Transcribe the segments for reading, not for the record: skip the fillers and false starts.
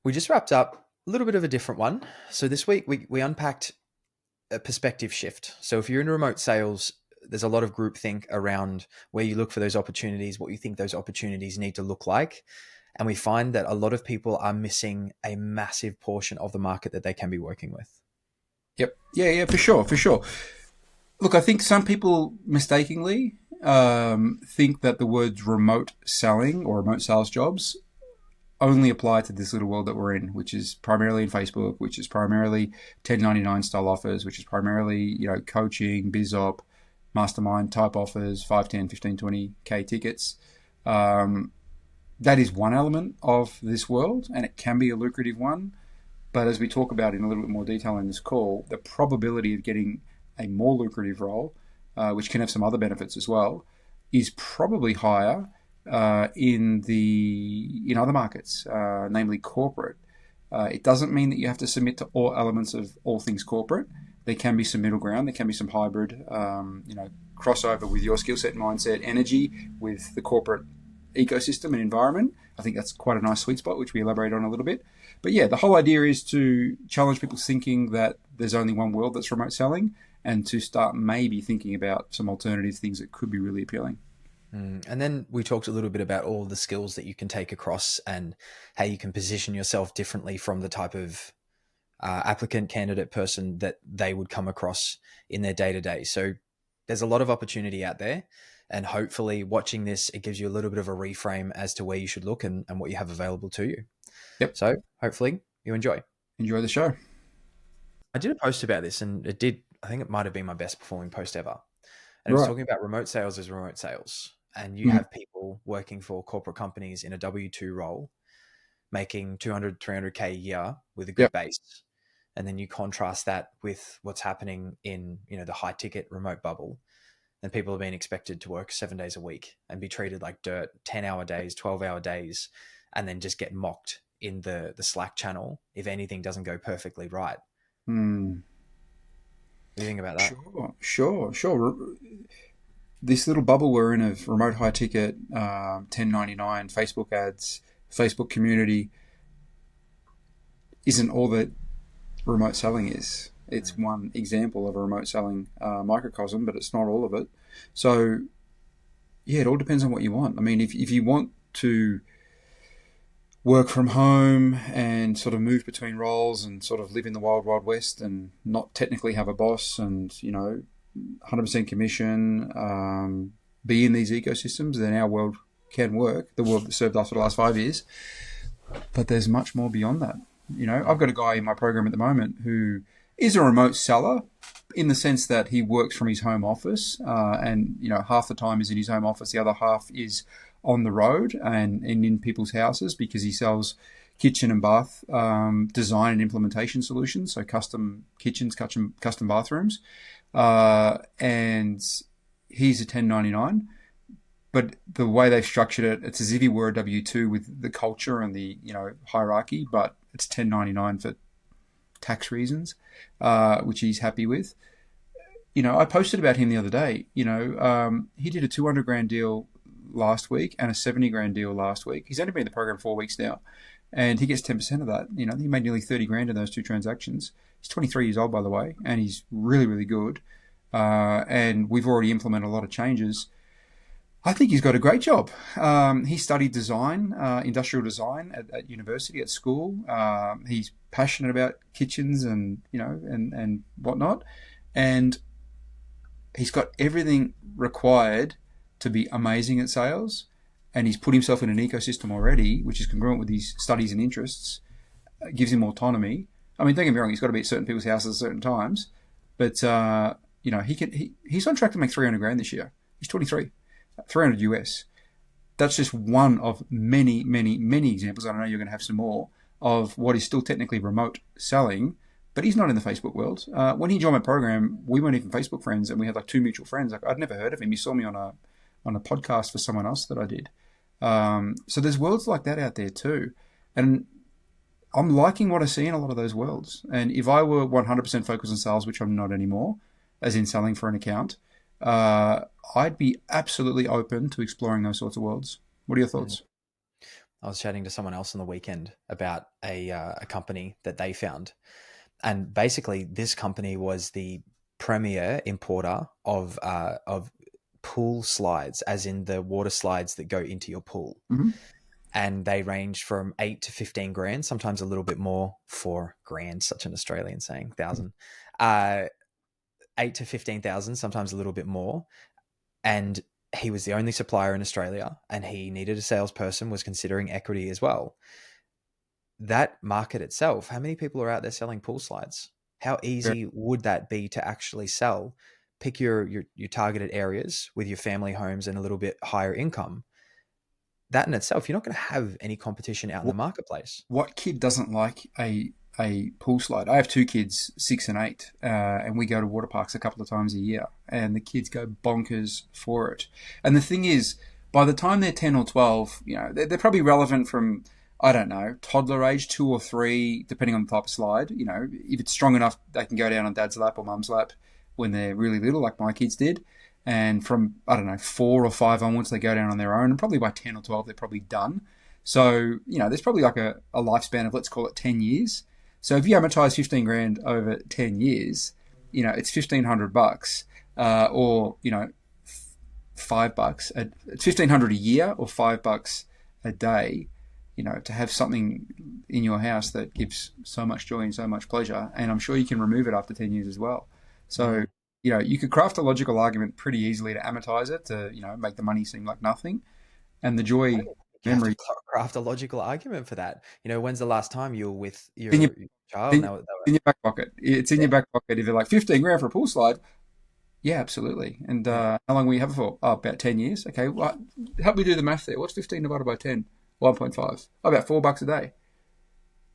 We just wrapped up a little bit of a different one. So this week we unpacked a perspective shift. So if you're in remote sales, there's a lot of groupthink around where you look for those opportunities, what you think those opportunities need to look like. And we find that a lot of people are missing a massive portion of the market that they can be working with. Yep. Yeah, for sure, for sure. Look, I think some people mistakenly think that the words remote selling or remote sales jobs only apply to this little world that we're in, which is primarily in Facebook, which is primarily 1099 style offers, which is primarily, coaching, biz op, mastermind type offers, 5, 10, 15, 20K tickets. Um, that is one element of this world, and it can be a lucrative one. But as we talk about in a little bit more detail in this call, the probability of getting a more lucrative role, which can have some other benefits as well, is probably higher in other markets, namely corporate. It doesn't mean that you have to submit to all elements of all things corporate. There can be some middle ground. There can be some hybrid, crossover with your skill set, mindset, energy with the corporate ecosystem and environment. I think that's quite a nice sweet spot, which we elaborate on a little bit. But yeah, the whole idea is to challenge people's thinking that there's only one world that's remote selling, and to start maybe thinking about some alternative things that could be really appealing. And then we talked a little bit about all the skills that you can take across and how you can position yourself differently from the type of applicant, candidate, person that they would come across in their day to day. So there's a lot of opportunity out there. And hopefully, watching this, it gives you a little bit of a reframe as to where you should look and what you have available to you. Yep. So hopefully, you enjoy. Enjoy the show. I did a post about this, and I think it might have been my best performing post ever. And it was Right. talking about remote sales as remote sales. And you Mm. have people working for corporate companies in a W-2 role, making 200, 300K a year with a good Yep. base. And then you contrast that with what's happening in, the high ticket remote bubble. And people are being expected to work 7 days a week and be treated like dirt, 10-hour days, 12-hour days, and then just get mocked in the Slack channel if anything doesn't go perfectly right. Mm. What do you think about that? Sure. This little bubble we're in of remote high ticket, 1099, Facebook ads, Facebook community isn't all that remote selling is. It's one example of a remote selling microcosm, but it's not all of it. So, yeah, it all depends on what you want. I mean, if you want to work from home and sort of move between roles and sort of live in the wild, wild west and not technically have a boss and, 100% commission, be in these ecosystems, then our world can work, the world that served us for the last 5 years. But there's much more beyond that. I've got a guy in my program at the moment who is a remote seller in the sense that he works from his home office, and half the time is in his home office, the other half is on the road and in people's houses because he sells kitchen and bath design and implementation solutions, so custom kitchens, custom bathrooms, and he's a 1099. But the way they've structured it, it's as if he were a W-2 with the culture and the hierarchy, but it's 1099 for tax reasons, which he's happy with. I posted about him the other day. He did a 200 grand deal last week and a 70 grand deal last week. He's only been in the program 4 weeks now, and he gets 10% of that. He made nearly 30 grand in those two transactions. He's 23 years old, by the way, and he's really, really good. And we've already implemented a lot of changes. I think he's got a great job. He studied design, industrial design at university, at school. He's passionate about kitchens and whatnot. And he's got everything required to be amazing at sales. And he's put himself in an ecosystem already, which is congruent with his studies and interests, gives him autonomy. I mean, don't get me wrong, he's got to be at certain people's houses at certain times. But, he's on track to make 300 grand this year. He's 23. 300 US. That's just one of many, many, many examples. I know you're going to have some more of what is still technically remote selling, but he's not in the Facebook world. When he joined my program, we weren't even Facebook friends, and we had like two mutual friends. Like I'd never heard of him. He saw me on a podcast for someone else that I did. So there's worlds like that out there too, and I'm liking what I see in a lot of those worlds. And if I were 100% focused on sales, which I'm not anymore, as in selling for an account, I'd be absolutely open to exploring those sorts of worlds. What are your thoughts? I was chatting to someone else on the weekend about a company that they found, and basically this company was the premier importer of pool slides, as in the water slides that go into your pool. Mm-hmm. And they ranged from 8 to 15 grand, sometimes a little bit more. 4 grand, such an Australian saying, thousand. 8 to 15,000, sometimes a little bit more. And he was the only supplier in Australia, and he needed a salesperson, was considering equity as well. That market itself, how many people are out there selling pool slides? How Yeah. easy would that be to actually sell? Pick your targeted areas with your family homes and a little bit higher income. That in itself, you're not going to have any competition out in the What, marketplace. what kid doesn't like a pool slide? I have two kids, 6 and 8, and we go to water parks a couple of times a year, and the kids go bonkers for it. And the thing is, by the time they're 10 or 12, they're probably relevant from, I don't know, toddler age, 2 or 3, depending on the type of slide. If it's strong enough, they can go down on dad's lap or mum's lap when they're really little, like my kids did. And from, I don't know, 4 or 5 onwards, they go down on their own. And probably by 10 or 12, they're probably done. So, there's probably like a lifespan of, let's call it 10 years. So if you amortize 15 grand over 10 years, it's 1,500 bucks, or, $5. It's 1,500 a year or $5 a day, to have something in your house that gives so much joy and so much pleasure. And I'm sure you can remove it after 10 years as well. So, Mm. you could craft a logical argument pretty easily to amortize it, to, make the money seem like nothing. And the I joy, don't think you have to memory, craft a logical argument for that. When's the last time you were with in your, your child and in, they were in your back pocket. It's in yeah, your back pocket. If you're like 15 grand for a pool slide, yeah, absolutely. And yeah. how long will you have it for? Oh, about 10 years. Okay, well, help me do the math there. What's 15 divided by 10? 1.5. Oh, about $4 a day.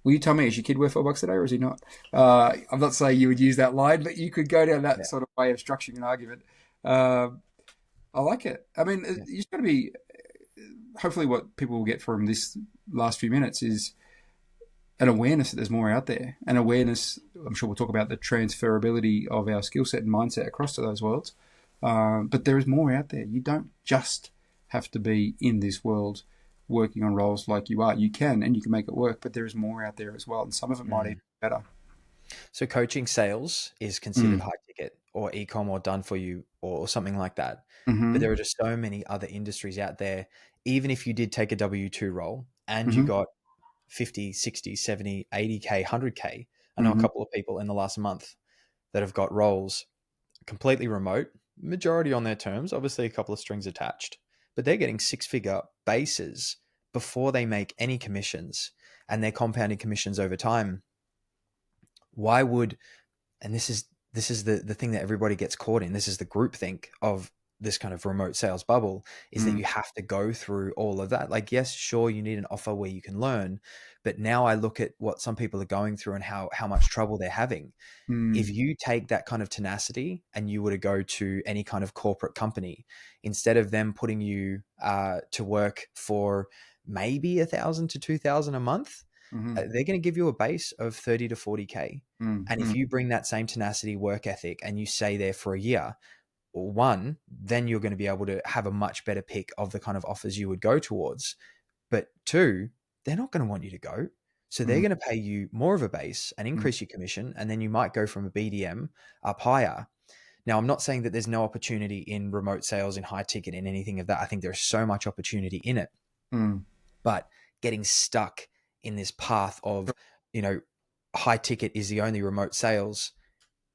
Will you tell me, is your kid worth $4 a day, or is he not? I'm not saying you would use that line, but you could go down that Yeah, sort of way of structuring an argument. Um, I like it. I mean, yeah. you just got to be. Hopefully, what people will get from this last few minutes is an awareness that there's more out there. An awareness. I'm sure we'll talk about the transferability of our skill set and mindset across to those worlds. But there is more out there. You don't just have to be in this world working on roles like you are. You can, and you can make it work, but there is more out there as well, and some of it might even Mm. be better. So coaching sales is considered Mm. high ticket or e-com or done for you or something like that. But Mm-hmm. there are just so many other industries out there. Even if you did take a W-2 role and you Mm-hmm. got 50, 60, 70, 80K, 100K. I know a Mm-hmm. couple of people in the last month that have got roles completely remote, majority on their terms, obviously a couple of strings attached, but they're getting six-figure bases before they make any commissions, and they're compounding commissions over time. Why would, and this is the thing that everybody gets caught in. This is the groupthink of this kind of remote sales bubble, is that Mm. you have to go through all of that. Like, yes, sure, you need an offer where you can learn, but now I look at what some people are going through and how much trouble they're having. If Mm. you take that kind of tenacity and you were to go to any kind of corporate company, instead of them putting you to work for maybe 1,000 to 2,000 a month, Mm-hmm. they're going to give you a base of 30 to 40K. And if Mm-hmm. you bring that same tenacity, work ethic, and you stay there for a year, one, then you're going to be able to have a much better pick of the kind of offers you would go towards. But two, they're not going to want you to go. So they're Mm-hmm. going to pay you more of a base and increase your commission. And then you might go from a BDM up higher. Now, I'm not saying that there's no opportunity in remote sales, in high ticket, in anything of that. I think there's so much opportunity in it. Mm. But getting stuck in this path of, you know, high ticket is the only remote sales,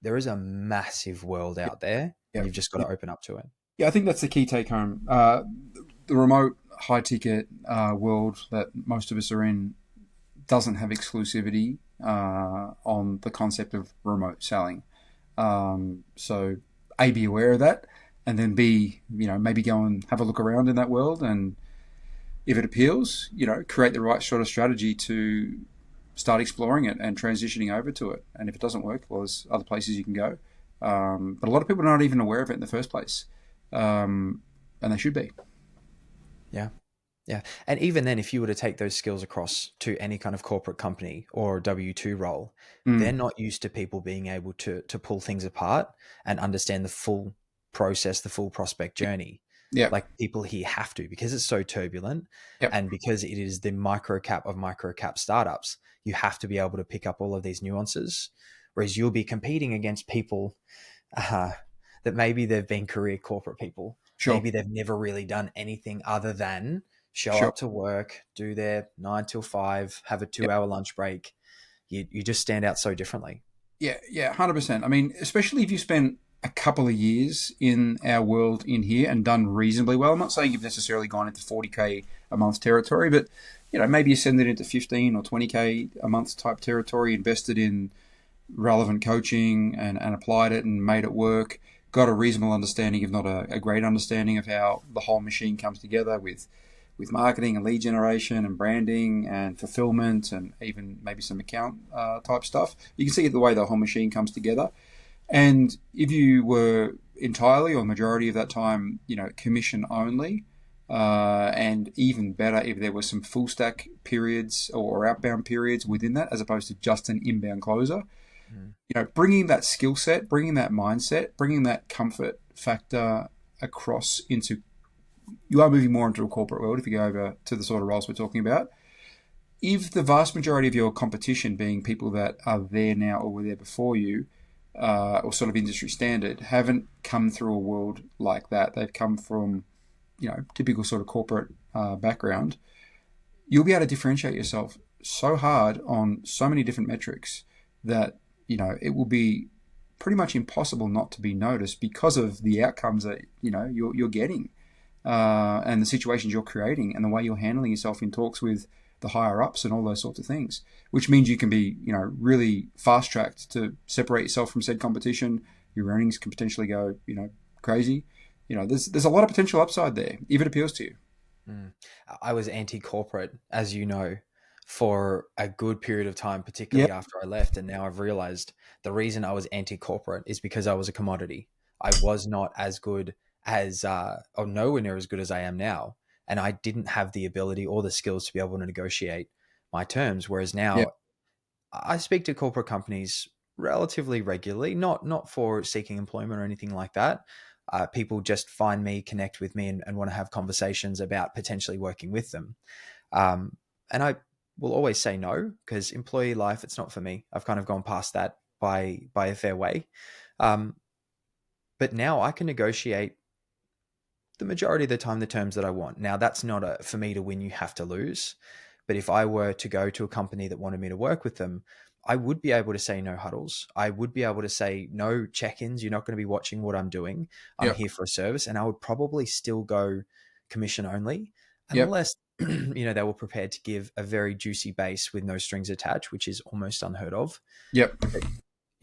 there is a massive world Yeah. out there, and Yeah. you've just got to open up to it. Yeah, I think that's the key take home. The remote high ticket world that most of us are in doesn't have exclusivity on the concept of remote selling. So A, be aware of that, and then B, maybe go and have a look around in that world, and if it appeals, create the right sort of strategy to start exploring it and transitioning over to it. And if it doesn't work, well, there's other places you can go. But a lot of people are not even aware of it in the first place, and they should be. Yeah. Yeah. And even then, if you were to take those skills across to any kind of corporate company or W-2 role, they're Mm. not used to people being able to pull things apart and understand the full process, the full prospect journey. Yep. Like people here have to, because it's so turbulent Yep. and because it is the micro cap of micro cap startups, you have to be able to pick up all of these nuances. Whereas you'll be competing against people uh, that maybe they've been career corporate people. Sure. Maybe they've never really done anything other than show Sure. up to work, do their 9 till 5, have a Yep. 2 hour lunch break. You just stand out so differently. Yeah. Yeah. 100%. I mean, especially if you spent a couple of years in our world in here and done reasonably well. I'm not saying you've necessarily gone into 40K a month territory, but maybe you send it into 15 or 20K a month type territory, invested in relevant coaching and applied it and made it work, got a reasonable understanding, if not a great understanding, of how the whole machine comes together with marketing and lead generation and branding and fulfillment and even maybe some account type stuff. You can see the way the whole machine comes together. And if you were entirely or majority of that time, commission only, and even better if there were some full stack periods or outbound periods within that, as opposed to just an inbound closer, Mm. bringing that skill set, bringing that mindset, bringing that comfort factor across into, you are moving more into a corporate world if you go over to the sort of roles we're talking about. If the vast majority of your competition being people that are there now or were there before you, or sort of industry standard, haven't come through a world like that, they've come from, typical sort of corporate background, you'll be able to differentiate yourself so hard on so many different metrics that, it will be pretty much impossible not to be noticed because of the outcomes that, you're getting, and the situations you're creating and the way you're handling yourself in talks with the higher ups and all those sorts of things, which means you can be, really fast tracked to separate yourself from said competition. Your earnings can potentially go, crazy. There's a lot of potential upside there if it appeals to you. Mm. I was anti-corporate, as you know, for a good period of time, Yeah. particularly after I left. And now I've realized the reason I was anti-corporate is because I was a commodity. I was not as good as, or nowhere near as good as I am now. And I didn't have the ability or the skills to be able to negotiate my terms. Whereas Yeah. now I speak to corporate companies relatively regularly, not for seeking employment or anything like that. People just find me, connect with me, and want to have conversations about potentially working with them. And I will always say no, because employee life, it's not for me. I've kind of gone past that by a fair way. Um, but now I can negotiate the majority of the time the terms that I want. Now, that's not for me to win, you have to lose. But if I were to go to a company that wanted me to work with them, I would be able to say no huddles. I would be able to say no check-ins. You're not going to be watching what I'm doing. I'm Yep. here for a service. And I would probably still go commission only, Yep. unless they were prepared to give a very juicy base with no strings attached, which is almost unheard of. Yep. But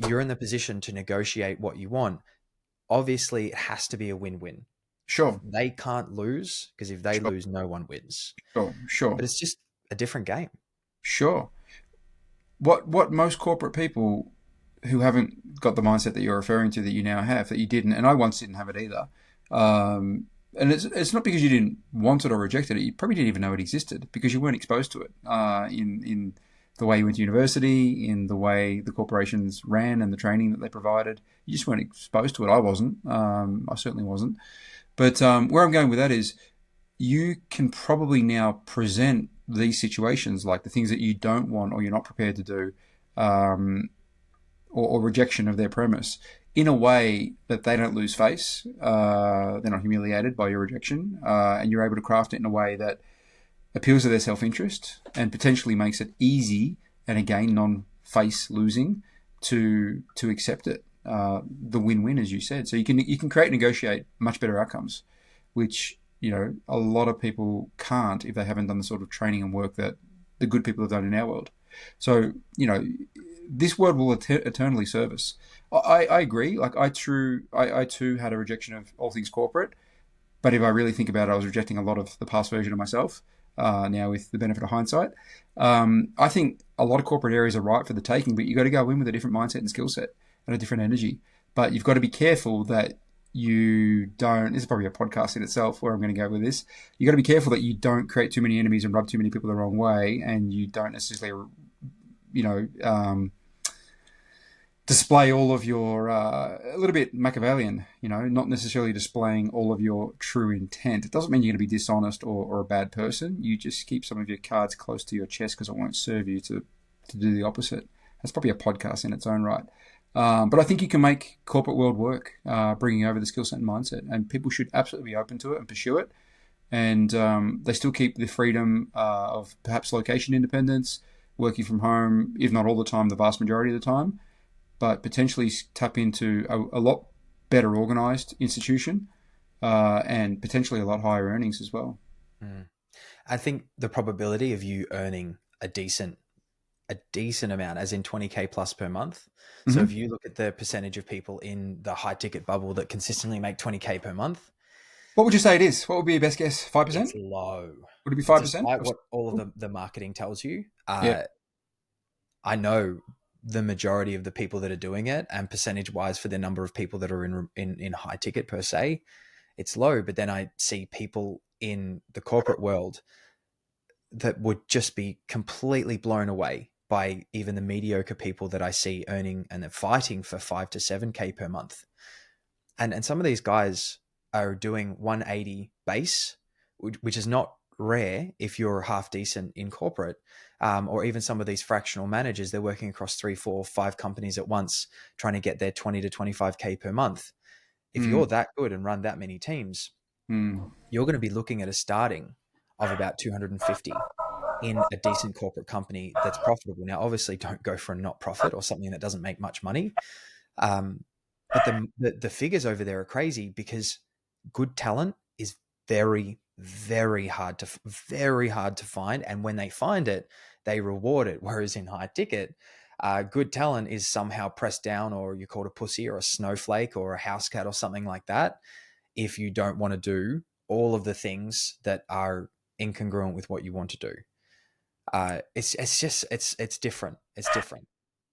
you're in the position to negotiate what you want. Obviously, it has to be a win-win. Sure. They can't lose, because if they Sure. lose, no one wins. Sure. Sure. But it's just a different game. Sure. What most corporate people who haven't got the mindset that you're referring to, that you now have, that you didn't, and I once didn't have it either. And it's not because you didn't want it or rejected it. You probably didn't even know it existed because you weren't exposed to it in the way you went to university, in the way the corporations ran and the training that they provided. You just weren't exposed to it. I wasn't. I certainly wasn't. But where I'm going with that is, you can probably now present these situations, like the things that you don't want or you're not prepared to do, or rejection of their premise, in a way that they don't lose face, they're not humiliated by your rejection, and you're able to craft it in a way that appeals to their self-interest and potentially makes it easy, and again, non-face losing, to accept it. The win-win, as you said. So you can create and negotiate much better outcomes, which a lot of people can't if they haven't done the sort of training and work that the good people have done in our world. So this word will eternally serve us. I agree. Like I too had a rejection of all things corporate, but if I really think about it, I was rejecting a lot of the past version of myself. Now with the benefit of hindsight, I think a lot of corporate areas are right for the taking, but you got to go in with a different mindset and skill set and a different energy. But you've got to be careful that you don't, this is probably a podcast in itself where I'm going to go with this. You got to be careful that you don't create too many enemies and rub too many people the wrong way, and you don't necessarily, display all of your a little bit Machiavellian, not necessarily displaying all of your true intent. It doesn't mean you're going to be dishonest or a bad person. You just keep some of your cards close to your chest because it won't serve you to do the opposite. That's probably a podcast in its own right. But I think you can make corporate world work, bringing over the skill set and mindset, and people should absolutely be open to it and pursue it. And they still keep the freedom of perhaps location independence, working from home, if not all the time, the vast majority of the time, but potentially tap into a lot better organized institution and potentially a lot higher earnings as well. Mm. I think the probability of you earning a decent amount, as in 20K plus per month. So if you look at the percentage of people in the high ticket bubble that consistently make 20K per month, what would you say it is? What would be your best guess? 5%? it's low. Would it be It's 5%? despite what all of the marketing tells you. Yeah. I know the majority of the people that are doing it, and percentage wise for the number of people that are in high ticket per se, it's low. But then I see people in the corporate world that would just be completely blown away by even the mediocre people that I see earning and they're fighting for 5 to 7K per month. And some of these guys are doing 180 base, which is not rare if you're half decent in corporate, or even some of these fractional managers, they're working across 3, 4, 5 companies at once, trying to get their 20 to 25K per month. If you're that good and run that many teams, you're going to be looking at a starting of about 250 in a decent corporate company that's profitable. Now, obviously don't go for a not profit or something that doesn't make much money. But the figures over there are crazy because good talent is very, very hard to find. And when they find it, they reward it. Whereas in high ticket, good talent is somehow pressed down, or you're called a pussy or a snowflake or a house cat or something like that, if you don't want to do all of the things that are incongruent with what you want to do. It's different. It's different.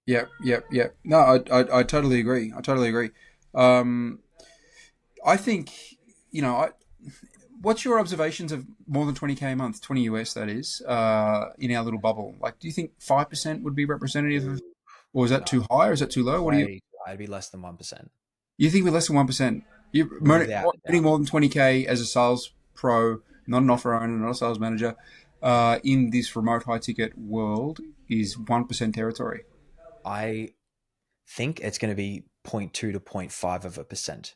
Yep. No, I totally agree. I think, what's your observations of more than 20K a month, 20 US that is, in our little bubble? Like, do you think 5% would be representative of, or is that too high or is that too low? What do you? I'd be less than 1%. You think we're less than 1%? You're earning more than 20K as a sales pro, not an offer owner, not a sales manager, in this remote high ticket world is 1% territory. I think it's going to be 0.2 to 0.5%.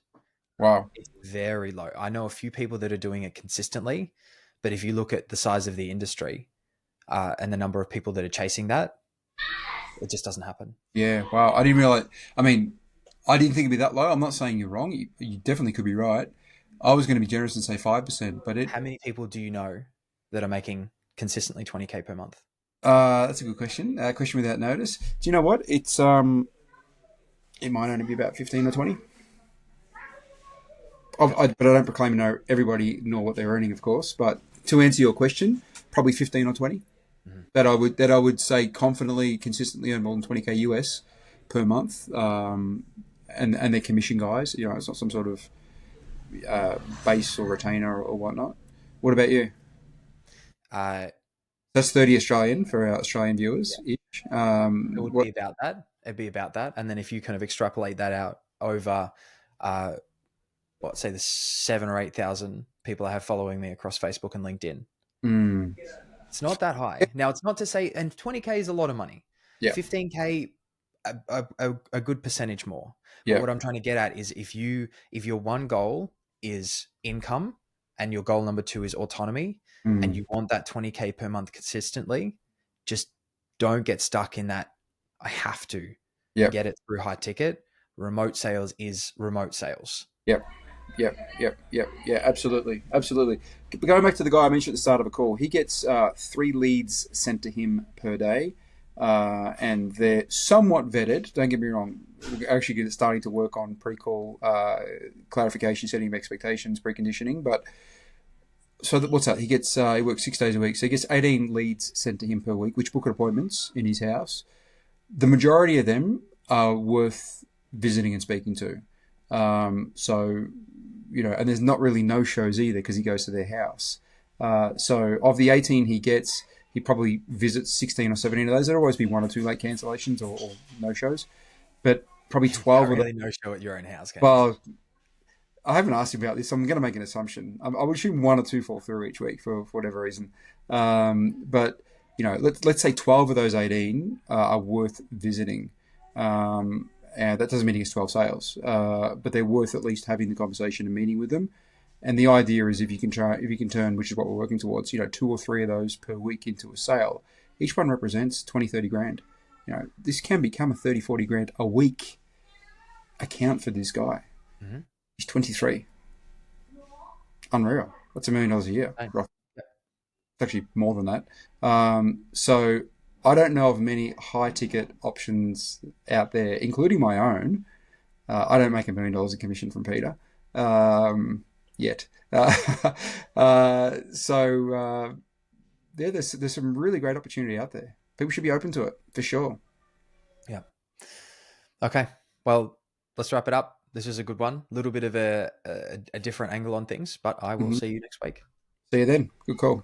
Wow. It's very low. I know a few people that are doing it consistently, but if you look at the size of the industry and the number of people that are chasing that, it just doesn't happen. Yeah, wow. I didn't realize. I mean, I didn't think it'd be that low. I'm not saying you're wrong. You definitely could be right. I was going to be generous and say 5%, but How many people do you know that are making consistently 20K per month? That's a good question. Question without notice. Do you know what? It might only be about 15 or 20. But I don't proclaim to know everybody nor what they're earning, of course. But to answer your question, probably 15 or 20. That I would say confidently, consistently earn more than 20K US per month, and they're commission guys. It's not some sort of base or retainer or whatnot. What about you? That's 30 Australian for our Australian viewers. Yeah. It would be about that. It'd be about that, and then if you kind of extrapolate that out over, say the 7,000 or 8,000 people I have following me across Facebook and LinkedIn. It's not that high. Now, it's not to say, and 20K is a lot of money. Yeah. 15K, a good percentage more. But what I'm trying to get at is if your one goal is income and your goal number 2 is autonomy, and you want that 20K per month consistently, just don't get stuck in that. I have to get it through high ticket. Remote sales is remote sales. Yeah, absolutely. But going back to the guy I mentioned at the start of the call, he gets 3 leads sent to him per day, and they're somewhat vetted. Don't get me wrong. We're actually starting to work on pre-call clarification, setting of expectations, preconditioning. But so what's that? He gets he works 6 days a week, so he gets 18 leads sent to him per week, which book appointments in his house. The majority of them are worth visiting and speaking to. So, and there's not really no shows either because he goes to their house. So of the 18 he gets, he probably visits 16 or 17 of those. There'll always be 1 or 2 late cancellations or no shows. But probably You 12 can't of them. really no show at your own house, can you? Well, I haven't asked him about this, so I'm going to make an assumption. I would assume one or two fall through each week for whatever reason. But let's say 12 of those 18 are worth visiting. And that doesn't mean he gets 12 sales, but they're worth at least having the conversation and meeting with them. And the idea is if you can turn, which is what we're working towards, 2 or 3 of those per week into a sale. Each one represents 20, 30 grand. This can become a 30, 40 grand a week account for this guy. Mm-hmm. He's 23. Unreal. That's $1 million a year. Same. Roughly. Yep. It's actually more than that. So I don't know of many high ticket options out there, including my own. I don't make $1 million in commission from Peter yet. There's some really great opportunity out there. People should be open to it for sure. Yeah. Okay. Well, let's wrap it up. This is a good one. A little bit of a different angle on things, but I will see you next week. See you then. Good call.